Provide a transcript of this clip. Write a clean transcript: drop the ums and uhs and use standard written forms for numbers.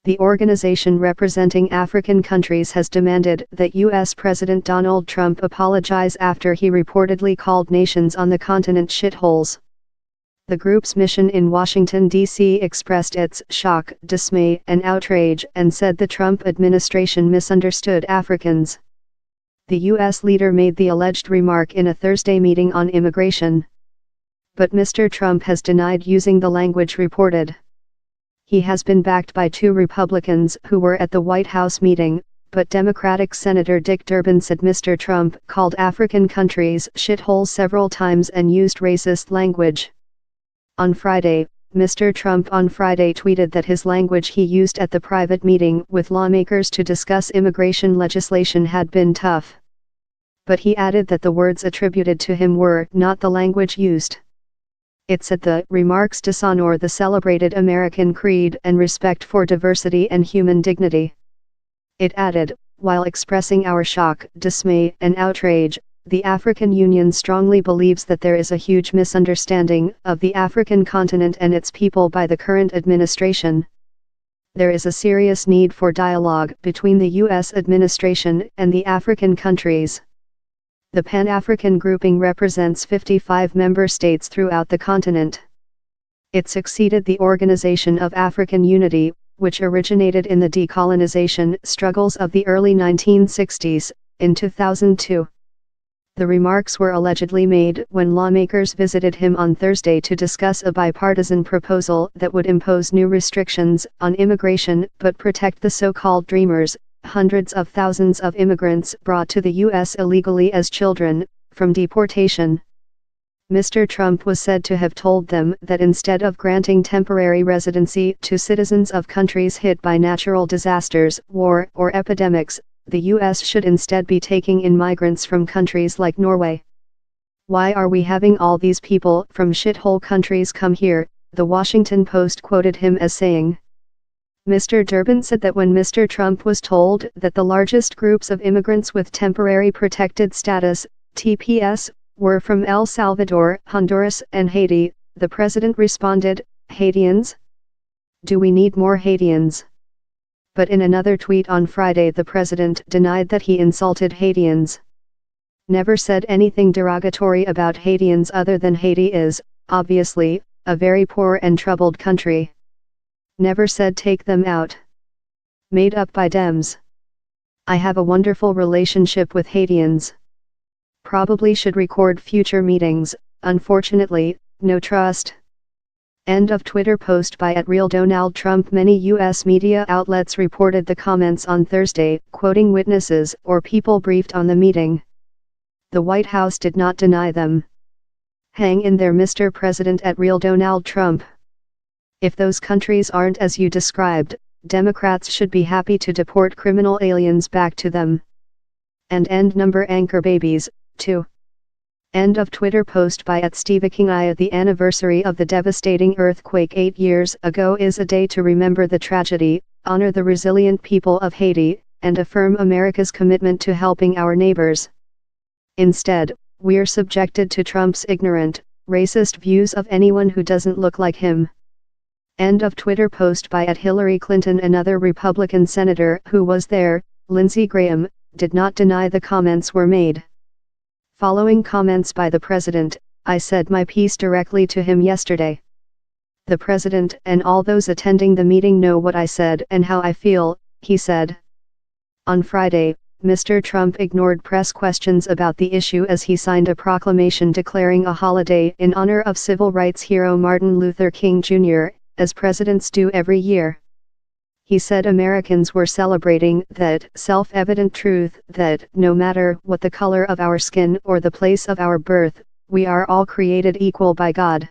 The organization representing African countries has demanded that U.S. President Donald Trump apologize after he reportedly called nations on the continent shitholes. The group's mission in Washington, D.C. expressed its shock, dismay, and outrage and said the Trump administration misunderstood Africans. The U.S. leader made the alleged remark in a Thursday meeting on immigration. But Mr. Trump has denied using the language reported. He has been backed by 2 Republicans who were at the White House meeting, but Democratic Senator Dick Durbin said Mr. Trump called African countries shitholes several times and used racist language. On Friday, Mr. Trump tweeted that his language he used at the private meeting with lawmakers to discuss immigration legislation had been tough. But he added that the words attributed to him were not the language used. It said the remarks dishonor the celebrated American creed and respect for diversity and human dignity. It added, while expressing our shock, dismay, and outrage, the African Union strongly believes that there is a huge misunderstanding of the African continent and its people by the current administration. There is a serious need for dialogue between the U.S. administration and the African countries. The Pan-African grouping represents 55 member states throughout the continent. It succeeded the Organization of African Unity, which originated in the decolonization struggles of the early 1960s, in 2002. The remarks were allegedly made when lawmakers visited him on Thursday to discuss a bipartisan proposal that would impose new restrictions on immigration but protect the so-called Dreamers, hundreds of thousands of immigrants brought to the U.S. illegally as children, from deportation. Mr. Trump was said to have told them that instead of granting temporary residency to citizens of countries hit by natural disasters, war, or epidemics, the U.S. should instead be taking in migrants from countries like Norway. Why are we having all these people from shithole countries come here? The Washington Post quoted him as saying. Mr. Durbin said that when Mr. Trump was told that the largest groups of immigrants with temporary protected status, TPS, were from El Salvador, Honduras, and Haiti, the president responded, "Haitians? Do we need more Haitians?" But in another tweet on Friday the president denied that he insulted Haitians. Never said anything derogatory about Haitians other than Haiti is, obviously, a very poor and troubled country. Never said take them out. Made up by Dems. I have a wonderful relationship with Haitians. Probably should record future meetings, unfortunately, no trust. End of Twitter post by @RealDonaldTrump. Many U.S. media outlets reported the comments on Thursday, quoting witnesses or people briefed on the meeting. The White House did not deny them. Hang in there, Mr. President, @RealDonaldTrump. If those countries aren't as you described, Democrats should be happy to deport criminal aliens back to them. And end number anchor babies, too. End of Twitter post by @SteveKingI. The anniversary of the devastating earthquake 8 years ago is a day to remember the tragedy, honor the resilient people of Haiti, and affirm America's commitment to helping our neighbors. Instead, we're subjected to Trump's ignorant, racist views of anyone who doesn't look like him. End of Twitter post by @Hillary Clinton. Another Republican senator who was there, Lindsey Graham, did not deny the comments were made. Following comments by the president, I said my piece directly to him yesterday. The president and all those attending the meeting know what I said and how I feel, he said. On Friday, Mr. Trump ignored press questions about the issue as he signed a proclamation declaring a holiday in honor of civil rights hero Martin Luther King Jr., as presidents do every year. He said Americans were celebrating that self-evident truth that, no matter what the color of our skin or the place of our birth, we are all created equal by God.